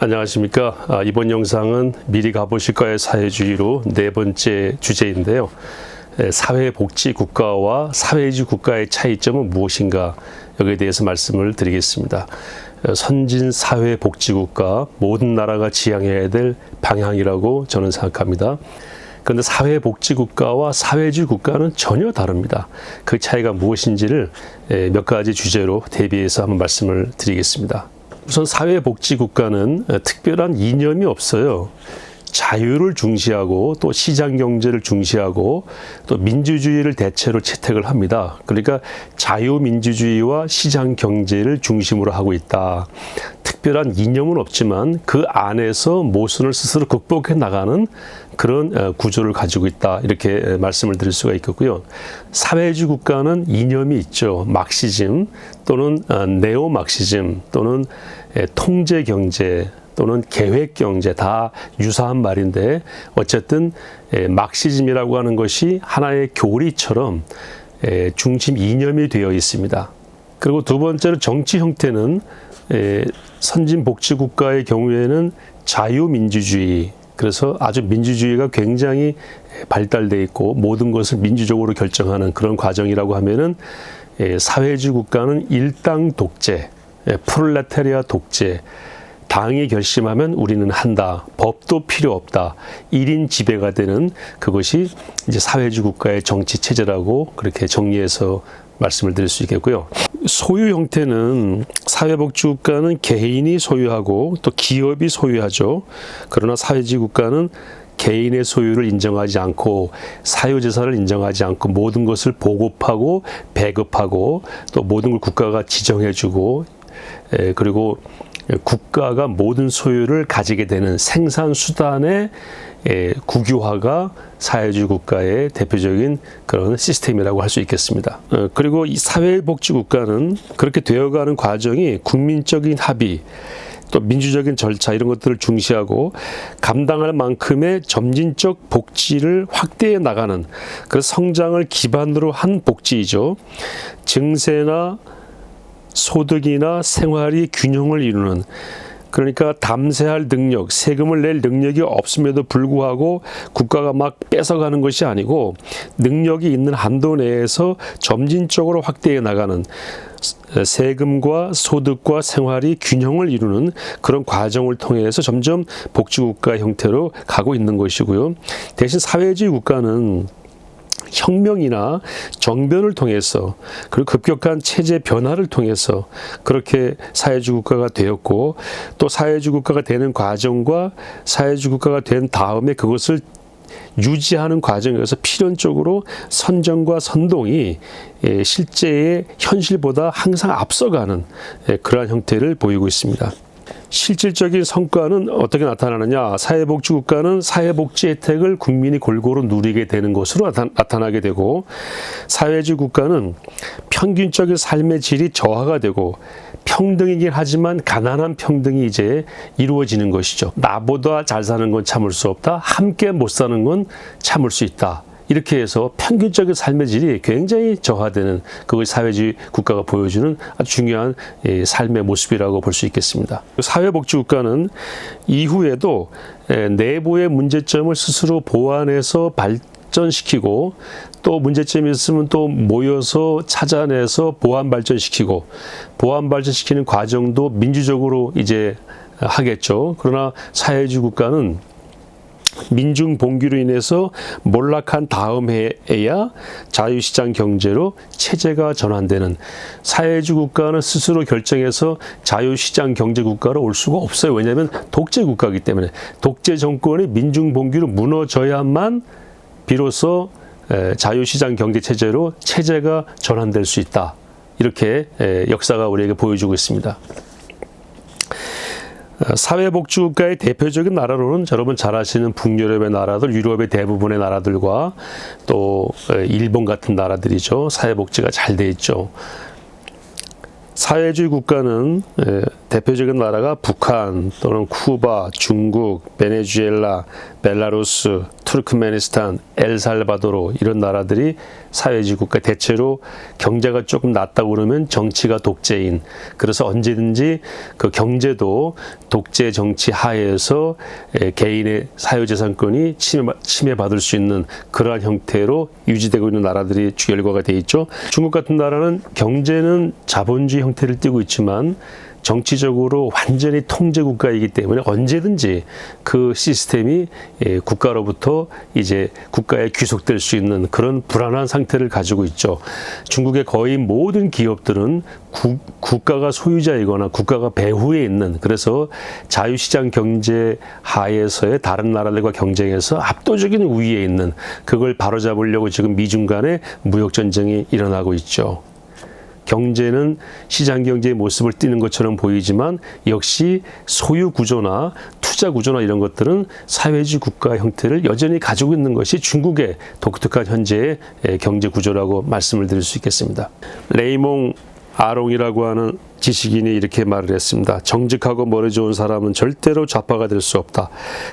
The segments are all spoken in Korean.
안녕하십니까. 이번 영상은 미리 가보실까의 사회주의로 네 번째 주제인데요. 사회복지국가와 사회주의 국가의 차이점은 무엇인가, 여기에 대해서 말씀을 드리겠습니다. 선진 사회복지국가, 모든 나라가 지향해야 될 방향이라고 저는 생각합니다. 그런데 사회복지국가와 사회주의 국가는 전혀 다릅니다. 그 차이가 무엇인지를 몇 가지 주제로 대비해서 한번 말씀을 드리겠습니다. 우선 사회복지국가는 특별한 이념이 없어요. 자유를 중시하고 또 시장경제를 중시하고 또 민주주의를 대체로 채택을 합니다. 그러니까 자유민주주의와 시장경제를 중심으로 하고 있다. 특별한 이념은 없지만 그 안에서 모순을 스스로 극복해 나가는 그런 구조를 가지고 있다. 이렇게 말씀을 드릴 수가 있겠고요. 사회주의 국가는 이념이 있죠. 막시즘 또는 네오막시즘 또는 통제경제 또는 계획경제, 다 유사한 말인데 어쨌든 막시즘이라고 하는 것이 하나의 교리처럼 중심 이념이 되어 있습니다. 그리고 두 번째로 정치 형태는 선진복지국가의 경우에는 자유민주주의, 그래서 아주 민주주의가 굉장히 발달되어 있고 모든 것을 민주적으로 결정하는 그런 과정이라고 하면은 사회주의 국가는 일당 독재, 프롤레타리아 독재, 당이 결심하면 우리는 한다. 법도 필요 없다. 1인 지배가 되는 그것이 이제 사회주의 국가의 정치 체제라고 그렇게 정리해서 말씀을 드릴 수 있겠고요. 소유 형태는 사회복지 국가는 개인이 소유하고 또 기업이 소유하죠. 그러나 사회주의 국가는 개인의 소유를 인정하지 않고 사유재산을 인정하지 않고 모든 것을 보급하고 배급하고 또 모든 걸 국가가 지정해주고 그리고 국가가 모든 소유를 가지게 되는 생산수단의 국유화가 사회주의 국가의 대표적인 그런 시스템이라고 할 수 있겠습니다. 그리고 이 사회복지국가는 그렇게 되어가는 과정이 국민적인 합의, 또 민주적인 절차 이런 것들을 중시하고 감당할 만큼의 점진적 복지를 확대해 나가는 그런 성장을 기반으로 한 복지이죠. 증세나 소득이나 생활이 균형을 이루는, 그러니까 담세할 능력, 세금을 낼 능력이 없음에도 불구하고 국가가 막 뺏어가는 것이 아니고 능력이 있는 한도 내에서 점진적으로 확대해 나가는, 세금과 소득과 생활이 균형을 이루는 그런 과정을 통해서 점점 복지국가 형태로 가고 있는 것이고요. 대신 사회주의 국가는 혁명이나 정변을 통해서 그리고 급격한 체제 변화를 통해서 그렇게 사회주의 국가가 되었고, 또 사회주의 국가가 되는 과정과 사회주의 국가가 된 다음에 그것을 유지하는 과정에서 필연적으로 선정과 선동이 실제의 현실보다 항상 앞서가는 그러한 형태를 보이고 있습니다. 실질적인 성과는 어떻게 나타나느냐? 사회복지국가는 사회복지 혜택을 국민이 골고루 누리게 되는 것으로 나타나게 되고, 사회주의 국가는 평균적인 삶의 질이 저하가 되고 평등이긴 하지만 가난한 평등이 이제 이루어지는 것이죠. 나보다 잘 사는 건 참을 수 없다. 함께 못 사는 건 참을 수 있다. 이렇게 해서 평균적인 삶의 질이 굉장히 저하되는, 그것이 사회주의 국가가 보여주는 아주 중요한 삶의 모습이라고 볼 수 있겠습니다. 사회복지 국가는 이후에도 내부의 문제점을 스스로 보완해서 발전시키고, 또 문제점이 있으면 또 모여서 찾아내서 보완 발전시키고, 보완 발전시키는 과정도 민주적으로 이제 하겠죠. 그러나 사회주의 국가는 민중 봉기로 인해서 몰락한 다음 해에야 자유시장 경제로 체제가 전환되는, 사회주의 국가는 스스로 결정해서 자유시장 경제 국가로 올 수가 없어요. 왜냐하면 독재 국가이기 때문에 독재 정권이 민중 봉기로 무너져야만 비로소 자유시장 경제 체제로 체제가 전환될 수 있다. 이렇게 역사가 우리에게 보여주고 있습니다. 사회복지국가의 대표적인 나라로는 여러분 잘 아시는 북유럽의 나라들, 유럽의 대부분의 나라들과 또 일본 같은 나라들이죠. 사회복지가 잘 돼 있죠. 사회주의 국가는 대표적인 나라가 북한 또는 쿠바, 중국, 베네수엘라, 벨라루스, 투르크메니스탄, 엘살바도르 이런 나라들이 사회주의 국가 대체로 경제가 조금 낮다고 그러면 정치가 독재인 그래서 언제든지 그 경제도 독재 정치 하에서 개인의 사유재산권이 침해받을 수 있는 그러한 형태로 유지되고 있는 나라들이 결과가 돼 있죠. 중국 같은 나라는 경제는 자본주의 형태를 띠고 있지만 정치적으로 완전히 통제 국가이기 때문에 언제든지 그 시스템이 국가로부터 이제 국가에 귀속될 수 있는 그런 불안한 상태를 가지고 있죠. 중국의 거의 모든 기업들은 국가가 소유자이거나 국가가 배후에 있는 그래서 자유시장 경제 하에서의 다른 나라들과 경쟁해서 압도적인 우위에 있는 그걸 바로잡으려고 지금 미중 간의 무역 전쟁이 일어나고 있죠. 경제는 시장 경제의 모습을 띠는 것처럼 보이지만 역시 소유 구조나 투자 구조나 이런 것들은 사회주의 국가 형태를 여전히 가지고 있는 것이 중국의 독특한 현재의 경제 구조라고 말씀을 드릴 수 있겠습니다. 레이몽 아롱이라고 하는 지식인이 이렇게 말을 했습니다. 정직하고 머리 좋은 사람은 절대로 좌파가 될 수 없다.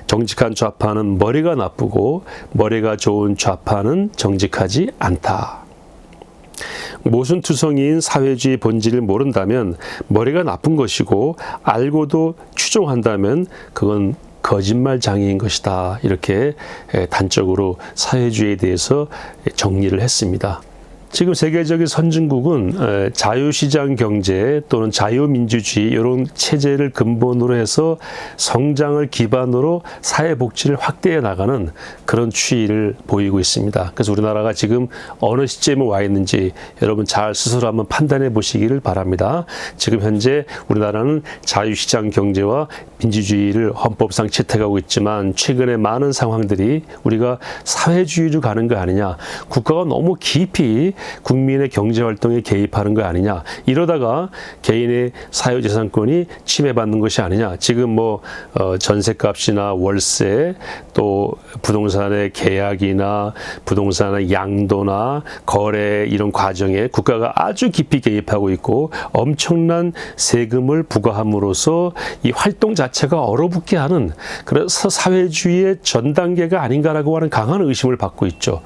정직한 좌파는 머리가 나쁘고 머리가 좋은 좌파는 정직하지 않다. 모순투성이인 사회주의 본질을 모른다면 머리가 나쁜 것이고 알고도 추종한다면 그건 거짓말장애인 것이다. 이렇게 단적으로 사회주의에 대해서 정리를 했습니다. 지금 세계적인 선진국은 자유시장 경제 또는 자유민주주의 이런 체제를 근본으로 해서 성장을 기반으로 사회복지를 확대해 나가는 그런 추이를 보이고 있습니다. 그래서 우리나라가 지금 어느 시점에 와 있는지 여러분 잘 스스로 한번 판단해 보시기를 바랍니다. 지금 현재 우리나라는 자유시장 경제와 민주주의를 헌법상 채택하고 있지만 최근에 많은 상황들이 우리가 사회주의로 가는 거 아니냐, 국가가 너무 깊이 국민의 경제활동에 개입하는 거 아니냐, 이러다가 개인의 사유재산권이 침해받는 것이 아니냐. 지금 전셋값이나 월세 또 부동산의 계약이나 부동산의 양도나 거래 이런 과정에 국가가 아주 깊이 개입하고 있고 엄청난 세금을 부과함으로써 이 활동 자체가 얼어붙게 하는 그래서 사회주의의 전 단계가 아닌가라고 하는 강한 의심을 받고 있죠.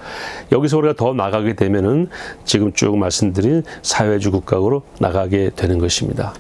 여기서 우리가 더 나가게 되면은 지금 쭉 말씀드린 사회주의 국가로 나가게 되는 것입니다.